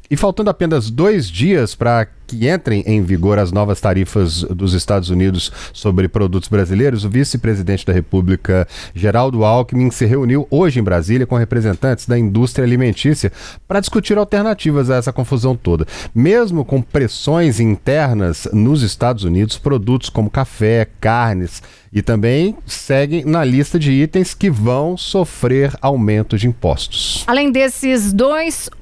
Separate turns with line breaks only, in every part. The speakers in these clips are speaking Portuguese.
E faltando apenas 2 dias para que entrem em vigor as novas tarifas dos Estados Unidos sobre produtos brasileiros, o vice-presidente da República, Geraldo Alckmin, se reuniu hoje em Brasília com representantes da indústria alimentícia para discutir alternativas a essa confusão toda. Mesmo com pressões internas nos Estados Unidos, produtos como café, carnes e também seguem na lista de itens que vão sofrer aumento de impostos.
Além desses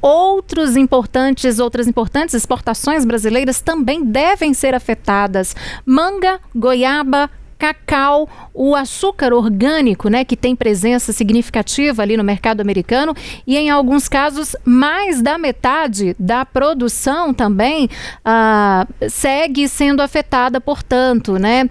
outras importantes exportações brasileiras também devem ser afetadas. Manga, goiaba, cacau, o açúcar orgânico, né, que tem presença significativa ali no mercado americano, e em alguns casos mais da metade da produção também segue sendo afetada, portanto, né?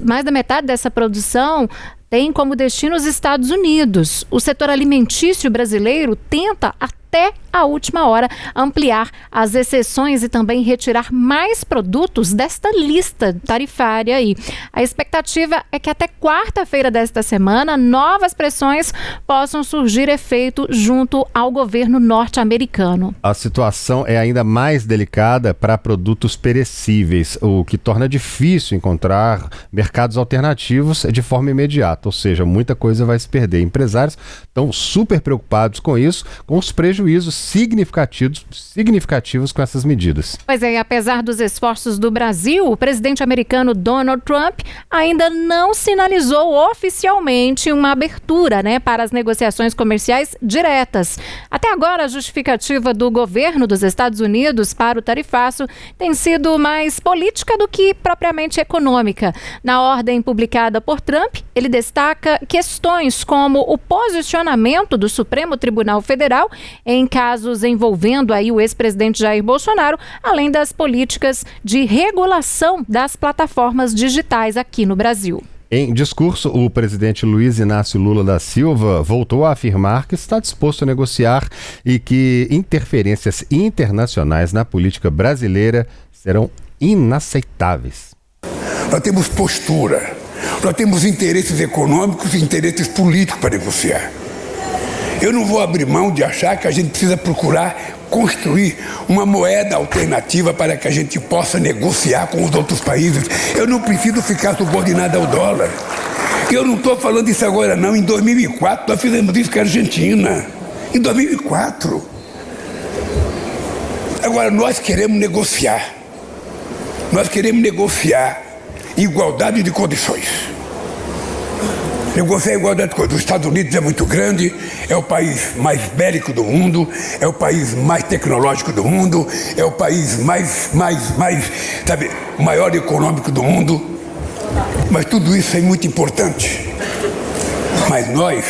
Mais da metade dessa produção tem como destino os Estados Unidos. O setor alimentício brasileiro tenta até a última hora ampliar as exceções e também retirar mais produtos desta lista tarifária aí. A expectativa é que até quarta-feira desta semana novas pressões possam surgir efeito junto ao governo norte-americano.
A situação é ainda mais delicada para produtos perecíveis, o que torna difícil encontrar mercados alternativos de forma imediata, ou seja, muita coisa vai se perder. Empresários estão super preocupados com isso, com os prejuízos significativos com essas medidas.
Pois é, e apesar dos esforços do Brasil, o presidente americano Donald Trump ainda não sinalizou oficialmente uma abertura, né, para as negociações comerciais diretas. Até agora, a justificativa do governo dos Estados Unidos para o tarifaço tem sido mais política do que propriamente econômica. Na ordem publicada por Trump, ele destaca questões como o posicionamento do Supremo Tribunal Federal em casos envolvendo aí o ex-presidente Jair Bolsonaro, além das políticas de regulação das plataformas digitais aqui no Brasil.
Em discurso, o presidente Luiz Inácio Lula da Silva voltou a afirmar que está disposto a negociar e que interferências internacionais na política brasileira serão inaceitáveis.
Nós temos postura, nós temos interesses econômicos e interesses políticos para negociar. Eu não vou abrir mão de achar que a gente precisa procurar construir uma moeda alternativa para que a gente possa negociar com os outros países. Eu não preciso ficar subordinado ao dólar. Eu não estou falando isso agora não. Em 2004 nós fizemos isso com a Argentina. Em 2004. Agora nós queremos negociar. Nós queremos negociar igualdade de condições. Negociar a igualdade de condições. Os Estados Unidos é muito grande, é o país mais bélico do mundo, é o país mais tecnológico do mundo, é o país maior econômico do mundo. Mas tudo isso é muito importante. Mas nós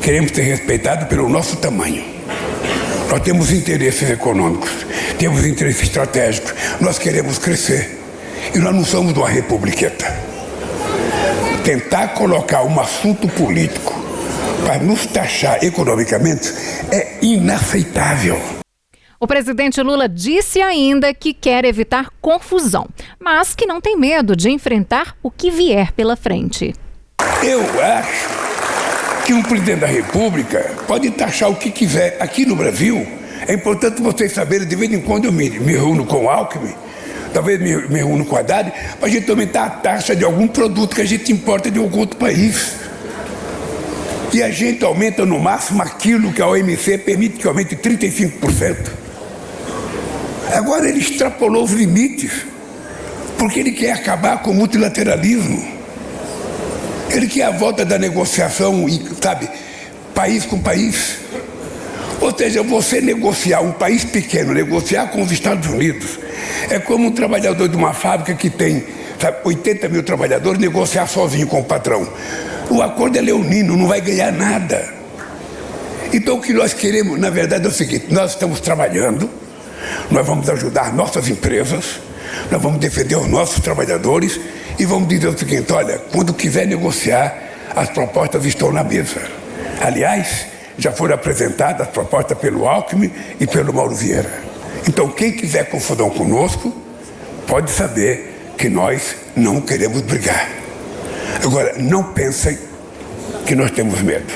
queremos ser respeitados pelo nosso tamanho. Nós temos interesses econômicos, temos interesses estratégicos, nós queremos crescer. E nós não somos uma republiqueta. Tentar colocar um assunto político para nos taxar economicamente é inaceitável.
O presidente Lula disse ainda que quer evitar confusão, mas que não tem medo de enfrentar o que vier pela frente.
Eu acho que um presidente da República pode taxar o que quiser. Aqui no Brasil, é importante vocês saberem, de vez em quando eu me reúno com o Alckmin, talvez me reúno com a Haddad, para a gente aumentar a taxa de algum produto que a gente importa de algum outro país. E a gente aumenta no máximo aquilo que a OMC permite que aumente 35%. Agora ele extrapolou os limites, porque ele quer acabar com o multilateralismo. Ele quer a volta da negociação, sabe, país com país. Ou seja, você negociar, um país pequeno, negociar com os Estados Unidos, é como um trabalhador de uma fábrica que tem 80 mil trabalhadores negociar sozinho com o patrão. O acordo é leonino, não vai ganhar nada. Então o que nós queremos, na verdade, é o seguinte: nós estamos trabalhando, nós vamos ajudar nossas empresas, nós vamos defender os nossos trabalhadores e vamos dizer o seguinte: olha, quando quiser negociar, as propostas estão na mesa. Aliás, já foram apresentadas as propostas pelo Alckmin e pelo Mauro Vieira. Então, quem quiser confusão conosco, pode saber que nós não queremos brigar. Agora, não pensem que nós temos medo.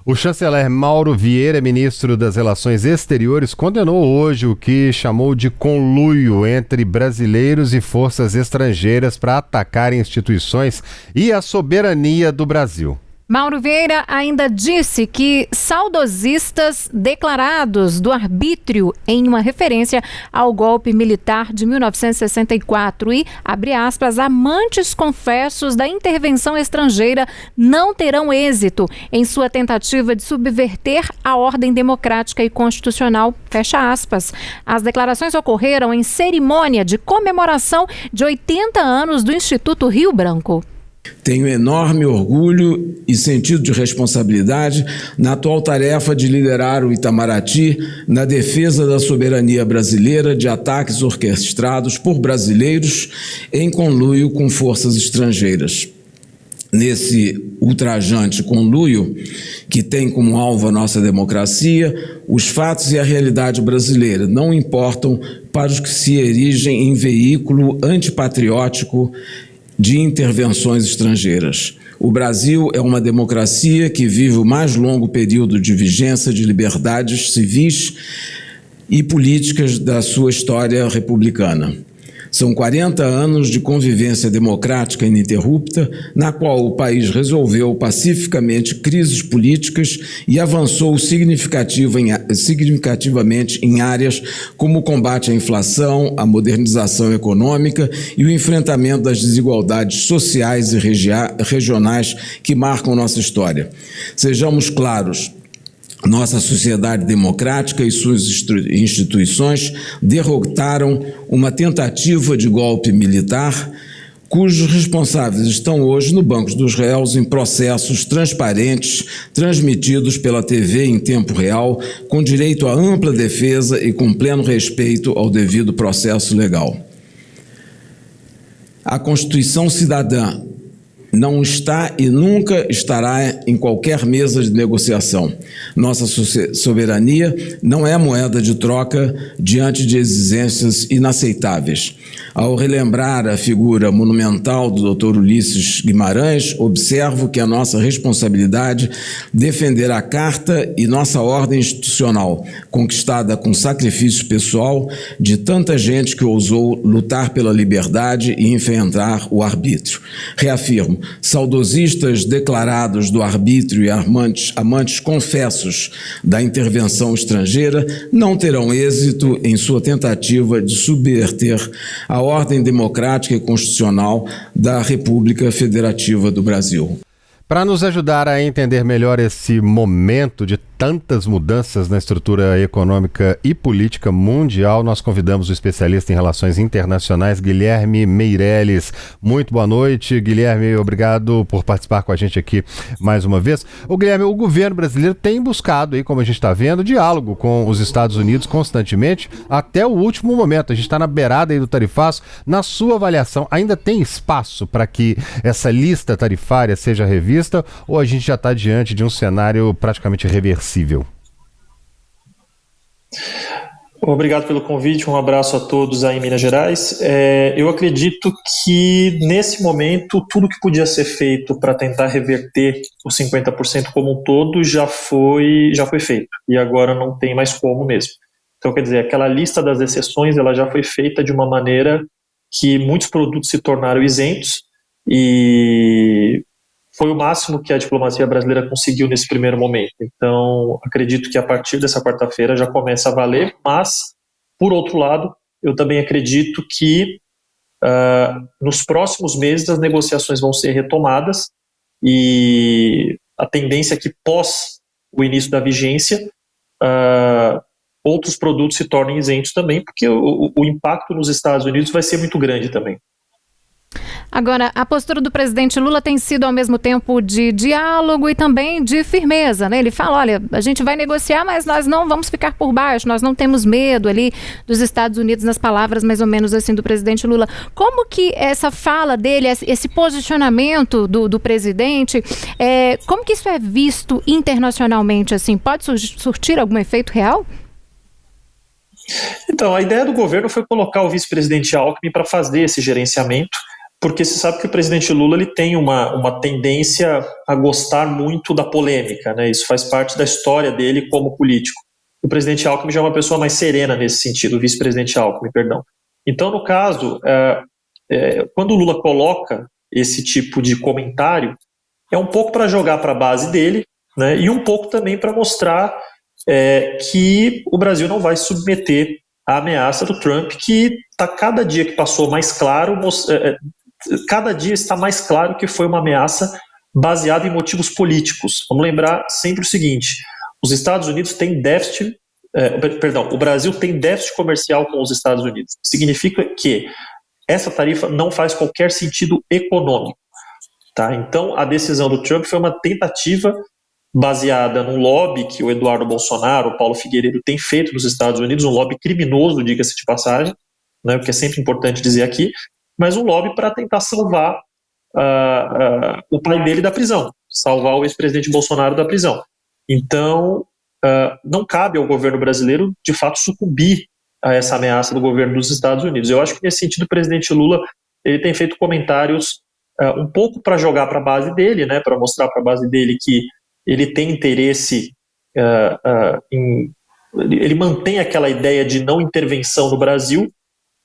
O chanceler Mauro Vieira, ministro das Relações Exteriores, condenou hoje o que chamou de conluio entre brasileiros e forças estrangeiras para atacar instituições e a soberania do Brasil.
Mauro Vieira ainda disse que saudosistas declarados do arbítrio, em uma referência ao golpe militar de 1964 e, abre aspas, amantes confessos da intervenção estrangeira não terão êxito em sua tentativa de subverter a ordem democrática e constitucional, fecha aspas. As declarações ocorreram em cerimônia de comemoração de 80 anos do Instituto Rio Branco.
Tenho enorme orgulho e sentido de responsabilidade na atual tarefa de liderar o Itamaraty na defesa da soberania brasileira de ataques orquestrados por brasileiros em conluio com forças estrangeiras. Nesse ultrajante conluio, que tem como alvo a nossa democracia, os fatos e a realidade brasileira não importam para os que se erigem em veículo antipatriótico de intervenções estrangeiras. O Brasil é uma democracia que vive o mais longo período de vigência de liberdades civis e políticas da sua história republicana. São 40 anos de convivência democrática ininterrupta, na qual o país resolveu pacificamente crises políticas e avançou significativamente em áreas como o combate à inflação, a modernização econômica e o enfrentamento das desigualdades sociais e regionais que marcam nossa história. Sejamos claros, nossa sociedade democrática e suas instituições derrotaram uma tentativa de golpe militar, cujos responsáveis estão hoje no banco dos réus em processos transparentes, transmitidos pela TV em tempo real, com direito à ampla defesa e com pleno respeito ao devido processo legal. A Constituição Cidadã não está e nunca estará em qualquer mesa de negociação. Nossa soberania não é moeda de troca diante de exigências inaceitáveis. Ao relembrar a figura monumental do Dr. Ulisses Guimarães, observo que é nossa responsabilidade defender a Carta e nossa ordem institucional, conquistada com sacrifício pessoal de tanta gente que ousou lutar pela liberdade e enfrentar o arbítrio. Reafirmo, saudosistas declarados do arbítrio e amantes confessos da intervenção estrangeira não terão êxito em sua tentativa de subverter a ordem democrática e constitucional da República Federativa do Brasil.
Para nos ajudar a entender melhor esse momento de tantas mudanças na estrutura econômica e política mundial, nós convidamos o especialista em relações internacionais, Guilherme Meirelles. Muito boa noite, Guilherme. Obrigado por participar com a gente aqui mais uma vez. Guilherme, o governo brasileiro tem buscado, aí, como a gente está vendo, diálogo com os Estados Unidos constantemente até o último momento. A gente está na beirada aí do tarifaço. Na sua avaliação, ainda tem espaço para que essa lista tarifária seja revista ou a gente já está diante de um cenário praticamente reversível?
Obrigado pelo convite, um abraço a todos aí em Minas Gerais. Eu acredito que nesse momento tudo que podia ser feito para tentar reverter os 50% como um todo já foi feito e agora não tem mais como mesmo. Então, quer dizer, aquela lista das exceções ela já foi feita de uma maneira que muitos produtos se tornaram isentos e foi o máximo que a diplomacia brasileira conseguiu nesse primeiro momento. Então, acredito que a partir dessa quarta-feira já começa a valer, mas, por outro lado, eu também acredito que nos próximos meses as negociações vão ser retomadas e a tendência é que, pós o início da vigência, outros produtos se tornem isentos também, porque o impacto nos Estados Unidos vai ser muito grande também.
Agora, a postura do presidente Lula tem sido ao mesmo tempo de diálogo e também de firmeza, né? Ele fala, olha, a gente vai negociar, mas nós não vamos ficar por baixo, nós não temos medo ali dos Estados Unidos, nas palavras mais ou menos assim do presidente Lula. Como que essa fala dele, esse posicionamento do presidente, como que isso é visto internacionalmente, assim? Pode surtir algum efeito real?
Então, a ideia do governo foi colocar o vice-presidente Alckmin para fazer esse gerenciamento, porque se sabe que o presidente Lula ele tem uma tendência a gostar muito da polêmica, né? Isso faz parte da história dele como político. O presidente Alckmin já é uma pessoa mais serena nesse sentido, o vice-presidente Alckmin, perdão. Então, no caso, quando o Lula coloca esse tipo de comentário, é um pouco para jogar para a base dele, né? E um pouco também para mostrar que o Brasil não vai se submeter à ameaça do Trump, que está cada dia que passou mais claro, cada dia está mais claro que foi uma ameaça baseada em motivos políticos. Vamos lembrar sempre o seguinte: os Estados Unidos têm déficit, o Brasil tem déficit comercial com os Estados Unidos. Significa que essa tarifa não faz qualquer sentido econômico. Tá? Então, a decisão do Trump foi uma tentativa baseada num lobby que o Eduardo Bolsonaro, o Paulo Figueiredo tem feito nos Estados Unidos, um lobby criminoso, diga-se de passagem, né, o que é sempre importante dizer aqui, mas um lobby para tentar salvar o pai dele da prisão, salvar o ex-presidente Bolsonaro da prisão. Então, não cabe ao governo brasileiro, de fato, sucumbir a essa ameaça do governo dos Estados Unidos. Eu acho que, nesse sentido, o presidente Lula ele tem feito comentários um pouco para jogar para a base dele, né, para mostrar para a base dele que ele tem interesse ele mantém aquela ideia de não intervenção no Brasil,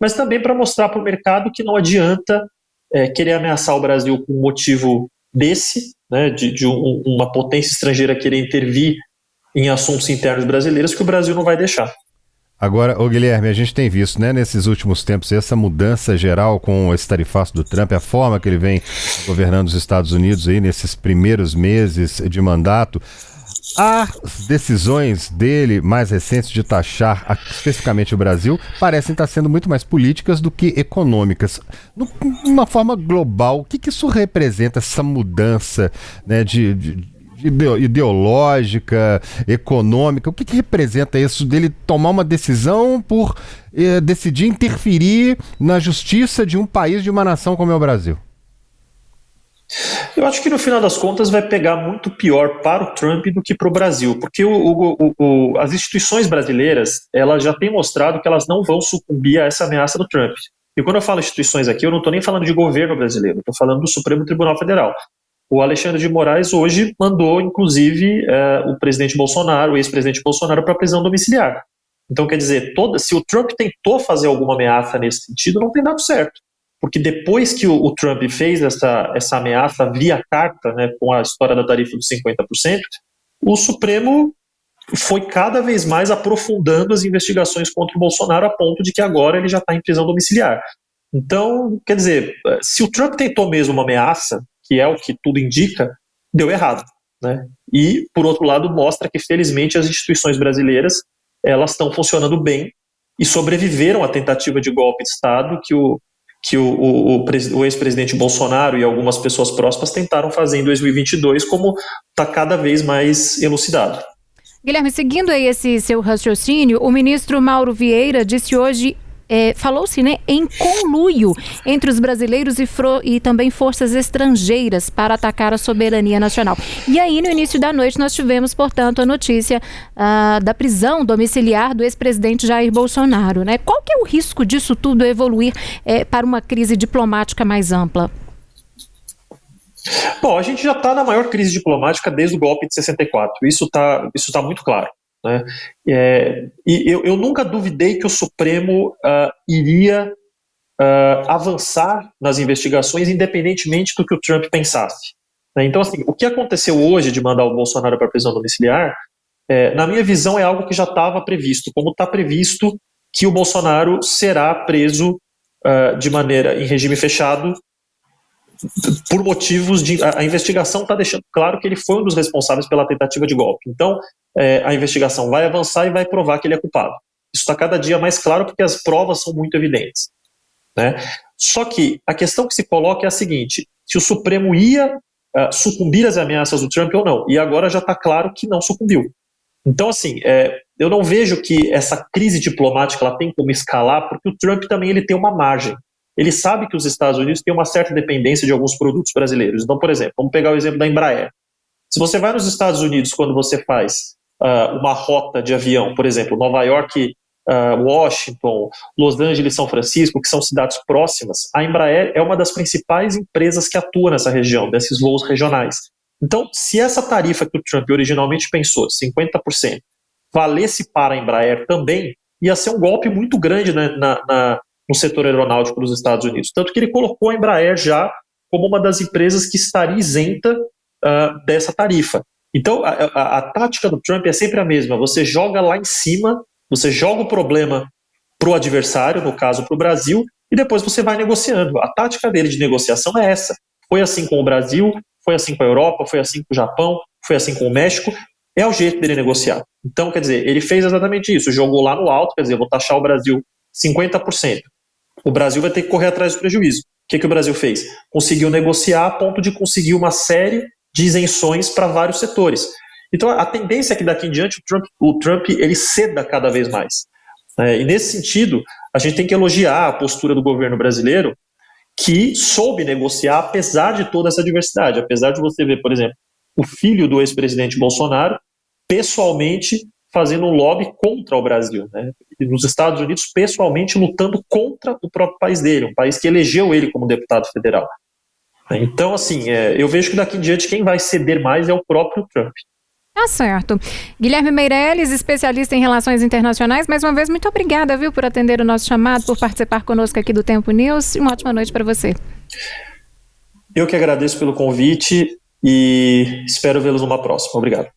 mas também para mostrar para o mercado que não adianta querer ameaçar o Brasil com um motivo desse, né, de uma potência estrangeira querer intervir em assuntos internos brasileiros, que o Brasil não vai deixar.
Agora, Guilherme, a gente tem visto, né, nesses últimos tempos, essa mudança geral com esse tarifaço do Trump, a forma que ele vem governando os Estados Unidos aí nesses primeiros meses de mandato. As decisões dele mais recentes de taxar especificamente o Brasil parecem estar sendo muito mais políticas do que econômicas. De uma forma global, o que isso representa, essa mudança, né, ideológica, econômica? O que representa isso dele tomar uma decisão por decidir interferir na justiça de um país, de uma nação como é o Brasil?
Eu acho que no final das contas vai pegar muito pior para o Trump do que para o Brasil, porque as instituições brasileiras elas já têm mostrado que elas não vão sucumbir a essa ameaça do Trump. E quando eu falo instituições aqui, eu não estou nem falando de governo brasileiro, estou falando do Supremo Tribunal Federal. O Alexandre de Moraes hoje mandou, inclusive, o presidente Bolsonaro, o ex-presidente Bolsonaro, para a prisão domiciliar. Então, quer dizer, se o Trump tentou fazer alguma ameaça nesse sentido, não tem dado certo. Porque depois que o Trump fez essa ameaça via carta, né, com a história da tarifa dos 50%, o Supremo foi cada vez mais aprofundando as investigações contra o Bolsonaro, a ponto de que agora ele já está em prisão domiciliar. Então, quer dizer, se o Trump tentou mesmo uma ameaça, que é o que tudo indica, deu errado, né? E, por outro lado, mostra que, felizmente, as instituições brasileiras elas estão funcionando bem e sobreviveram à tentativa de golpe de Estado que o ex-presidente Bolsonaro e algumas pessoas próximas tentaram fazer em 2022, como está cada vez mais elucidado.
Guilherme, seguindo aí esse seu raciocínio, o ministro Mauro Vieira disse hoje, falou-se, né, em conluio entre os brasileiros e também forças estrangeiras para atacar a soberania nacional. E aí, no início da noite, nós tivemos, portanto, a notícia da prisão domiciliar do ex-presidente Jair Bolsonaro, né? Qual que é o risco disso tudo evoluir para uma crise diplomática mais ampla?
Bom, a gente já está na maior crise diplomática desde o golpe de 64. Isso tá muito claro. Né? E eu nunca duvidei que o Supremo iria avançar nas investigações, independentemente do que o Trump pensasse. Né? Então, assim, o que aconteceu hoje de mandar o Bolsonaro para a prisão domiciliar, na minha visão, é algo que já estava previsto, como está previsto que o Bolsonaro será preso de maneira em regime fechado por motivos de... A investigação está deixando claro que ele foi um dos responsáveis pela tentativa de golpe. Então, a investigação vai avançar e vai provar que ele é culpado. Isso está cada dia mais claro porque as provas são muito evidentes. Né? Só que a questão que se coloca é a seguinte: se o Supremo ia sucumbir às ameaças do Trump ou não. E agora já está claro que não sucumbiu. Então, assim, eu não vejo que essa crise diplomática ela tem como escalar, porque o Trump também ele tem uma margem. Ele sabe que os Estados Unidos têm uma certa dependência de alguns produtos brasileiros. Então, por exemplo, vamos pegar o exemplo da Embraer. Se você vai nos Estados Unidos quando você faz uma rota de avião, por exemplo, Nova York, Washington, Los Angeles, São Francisco, que são cidades próximas, a Embraer é uma das principais empresas que atua nessa região, desses voos regionais. Então, se essa tarifa que o Trump originalmente pensou, 50%, valesse para a Embraer também, ia ser um golpe muito grande, né, no setor aeronáutico dos Estados Unidos. Tanto que ele colocou a Embraer já como uma das empresas que estaria isenta dessa tarifa. Então, a tática do Trump é sempre a mesma. Você joga lá em cima, você joga o problema para o adversário, no caso para o Brasil, e depois você vai negociando. A tática dele de negociação é essa. Foi assim com o Brasil, foi assim com a Europa, foi assim com o Japão, foi assim com o México. É o jeito dele negociar. Então, quer dizer, ele fez exatamente isso. Jogou lá no alto, quer dizer, vou taxar o Brasil 50%. O Brasil vai ter que correr atrás do prejuízo. O que o Brasil fez? Conseguiu negociar a ponto de conseguir uma série de isenções para vários setores. Então, a tendência é que daqui em diante o Trump ele ceda cada vez mais. E nesse sentido, a gente tem que elogiar a postura do governo brasileiro, que soube negociar apesar de toda essa diversidade. Apesar de você ver, por exemplo, o filho do ex-presidente Bolsonaro pessoalmente fazendo um lobby contra o Brasil, né? E nos Estados Unidos, pessoalmente lutando contra o próprio país dele, um país que elegeu ele como deputado federal. Então, assim, eu vejo que daqui em diante quem vai ceder mais é o próprio Trump.
Tá certo. Guilherme Meirelles, especialista em relações internacionais, mais uma vez, muito obrigada, viu, por atender o nosso chamado, por participar conosco aqui do Tempo News, e uma ótima noite para você.
Eu que agradeço pelo convite e espero vê-los numa próxima. Obrigado.